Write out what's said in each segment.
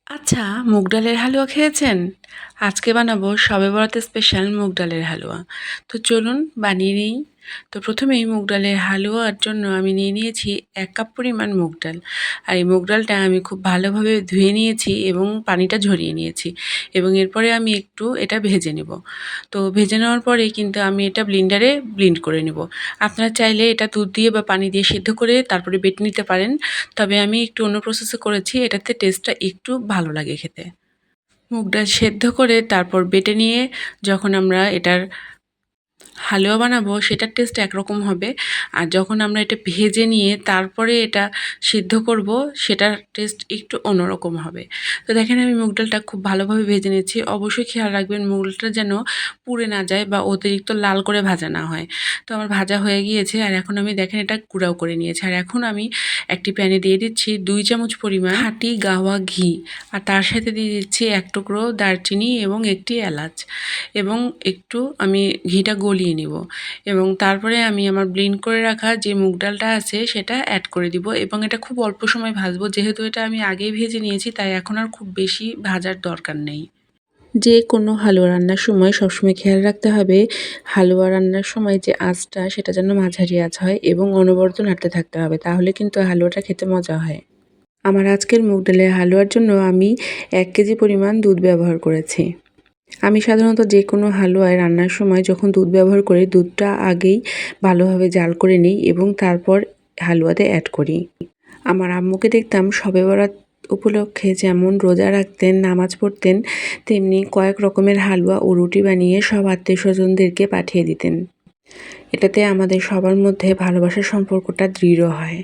আচ্ছা, মুগ ডালের হালুয়া খেয়েছেন? আজকে বানাবো শবে বরাতের স্পেশাল মুগ ডালের হালুয়া। তো চলুন বানিয়ে নিই। তো প্রথমেই মুগ ডালের হালুয়ার জন্য আমি নিয়ে নিয়েছি ১ কাপ পরিমাণ মুগ ডাল। আর এই মুগ ডালটা আমি খুব ভালোভাবে ধুয়ে নিয়েছি এবং পানিটা ঝরিয়ে নিয়েছি। এবং এরপরে আমি একটু এটা ভেজে নেব। তো ভেজে নেওয়ার পরেই কিন্তু আমি এটা ব্লেন্ডারে ব্লেন্ড করে নেব। আপনারা চাইলে এটা দুধ দিয়ে বা পানি দিয়ে সিদ্ধ করে তারপরে বেটে নিতে পারেন। তবে আমি একটু অন্য প্রসেসে করেছি, এটাতে টেস্টটা একটু ভালো লাগে খেতে। মুগ ডাল সেদ্ধ করে তারপর বেটে নিয়ে যখন আমরা এটার হালুয়া বানাবো সেটার টেস্ট একরকম হবে। আর যখন আমরা এটা ভেজে নিয়ে তারপরে এটা সিদ্ধ করব সেটার টেস্ট একটু অন্যরকম হবে। তো দেখেন আমি মুগ ডালটা খুব ভালোভাবে ভেজে নিয়েছি। অবশ্যই খেয়াল রাখবেন মুগ ডালটা যেন পুড়ে না যায় বা অতিরিক্ত লাল করে ভাজা না হয়। তো আমার ভাজা হয়ে গিয়েছে আর এখন আমি দেখেন এটা গুঁড়াও করে নিয়েছি। আর এখন আমি একটি প্যানে দিয়ে দিচ্ছি ২ চামচ পরিমাণ খাঁটি গাওয়া ঘি। আর তার সাথে দিয়ে দিচ্ছি ১ টুকরো দারচিনি এবং একটি এলাচ। এবং একটু আমি ঘিটা গলিয়ে নিব এবং তারপরে আমি আমার ব্লেন্ড করে রাখা যে মুগ ডালটা আছে সেটা অ্যাড করে দিব এবং এটা খুব অল্প সময় ভাজবো। যেহেতু এটা আমি আগেই ভেজে নিয়েছি তাই এখন আর খুব বেশি ভাজার দরকার নেই। যে কোনো হালুয়া রান্নার সময় সবসময় খেয়াল রাখতে হবে হালুয়া রান্নার সময় যে আঁচটা সেটা যেন মাঝারি আঁচ হয় এবং অনবরত নাড়তে থাকতে হবে, তাহলে কিন্তু হালুয়াটা খেতে মজা হয়। আমার আজকের মুগ ডালের হালুয়ার জন্য আমি ১ কেজি পরিমাণ দুধ ব্যবহার করেছি। আমি সাধারণত যে কোনো হালুয়ায় রান্নার সময় যখন দুধ ব্যবহার করি দুধটা আগেই ভালোভাবে জাল করে নিই এবং তারপর হালুয়াতে অ্যাড করি। আমার আম্মুকে দেখতাম শবে বরাত উপলক্ষে যেমন রোজা রাখতেন, নামাজ পড়তেন, তেমনি কয়েক রকমের হালুয়া ও রুটি বানিয়ে সব আত্মীয়স্বজনদেরকে পাঠিয়ে দিতেন। এটাতে আমাদের সবার মধ্যে ভালোবাসার সম্পর্কটা দৃঢ় হয়।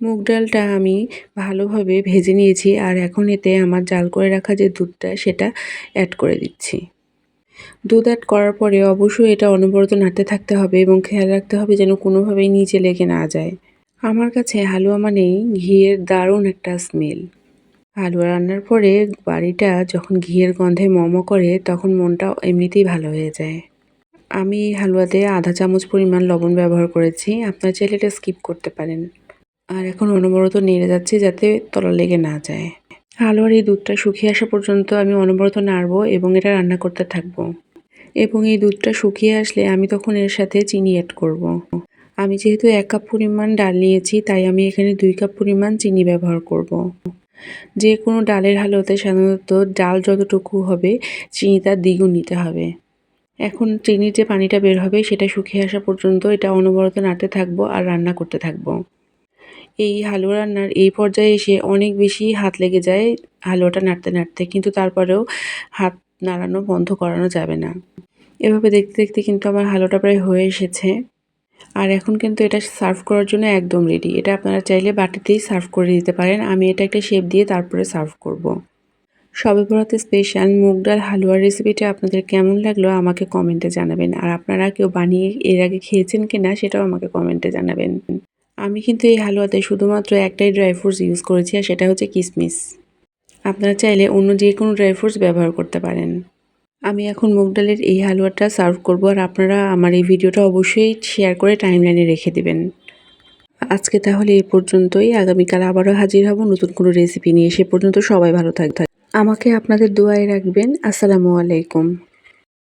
মুগ ডালটা আমি ভালোভাবে ভেজে নিয়েছি আর এখন এতে আমার জাল করে রাখা যে দুধটা সেটা অ্যাড করে দিচ্ছি। দুধ অ্যাড করার পরে অবশ্যই এটা অনবরত নাড়তে থাকতে হবে এবং খেয়াল রাখতে হবে যেন কোনোভাবেই নিচে লেগে না যায়। আমার কাছে হালুয়া মানেই ঘিয়ের দারুণ একটা স্মেল। হালুয়া রান্নার পরে বাড়িটা যখন ঘিয়ের গন্ধে করে তখন মনটা এমনিতেই ভালো হয়ে যায়। আমি এই হালুয়াতে আধা চামচ পরিমাণ লবণ ব্যবহার করেছি। আপনারা চাইলে এটা স্কিপ করতে পারেন। আর এখন অনবরত নেড়ে যাচ্ছি যাতে তলা লেগে না যায়। হালুয়ার এই দুধটা শুকিয়ে আসা পর্যন্ত আমি অনবরত নাড়বো এবং এটা রান্না করতে থাকবো। এবং এই দুধটা শুকিয়ে আসলে আমি তখন এর সাথে চিনি অ্যাড করব। আমি যেহেতু ১ কাপ পরিমাণ ডাল নিয়েছি তাই আমি এখানে ২ কাপ পরিমাণ চিনি ব্যবহার করব। যে কোনো ডালের হালুয়াতে সাধারণত ডাল যতটুকু হবে চিনি তার দ্বিগুণ নিতে হবে। এখন চিনির যে পানিটা বের হবে সেটা শুকিয়ে আসা পর্যন্ত এটা অনবরত নাড়তে থাকবো আর রান্না করতে থাকবো। এই হালুয়া রান্নার এই পর্যায়ে এসে অনেক বেশি হাত লেগে যায় হালুয়াটা নাড়তে নাড়তে, কিন্তু তারপরেও হাত নাড়ানো বন্ধ করানো যাবে না। এভাবে দেখতে দেখতে কিন্তু আমার হালুয়াটা প্রায় হয়ে এসেছে। আর এখন কিন্তু এটা সার্ভ করার জন্য একদম রেডি। এটা আপনারা চাইলে বাটিতেই সার্ভ করে দিতে পারেন। আমি এটা একটা শেপ দিয়ে তারপরে সার্ভ করব। শবে বরাতে স্পেশাল মুগ ডাল হালুয়ার রেসিপিটা আপনাদের কেমন লাগলো আমাকে কমেন্টে জানাবেন। আর আপনারা কেউ বানিয়ে এর আগে খেয়েছেন কিনা সেটাও আমাকে কমেন্টে জানাবেন। আমি কিন্তু এই হালুয়াতে শুধুমাত্র একটাই ড্রাই ফ্রুটস ইউজ করেছি আর সেটা হচ্ছে কিশমিশ। আপনারা চাইলে অন্য যে কোনো ড্রাই ফ্রুটস ব্যবহার করতে পারেন। আমি এখন মুগ ডালের এই হালুয়াটা সার্ভ করব আর আপনারা আমার এই ভিডিওটা অবশ্যই শেয়ার করে টাইমলাইনে রেখে দিবেন। আজকে তাহলে এই পর্যন্তই। আগামীকাল আবারও হাজির হব নতুন কোনো রেসিপি নিয়ে। সে পর্যন্ত সবাই ভালো থাকবেন। আমাকে আপনাদের দোয়ায় রাখবেন। আসসালামু আলাইকুম।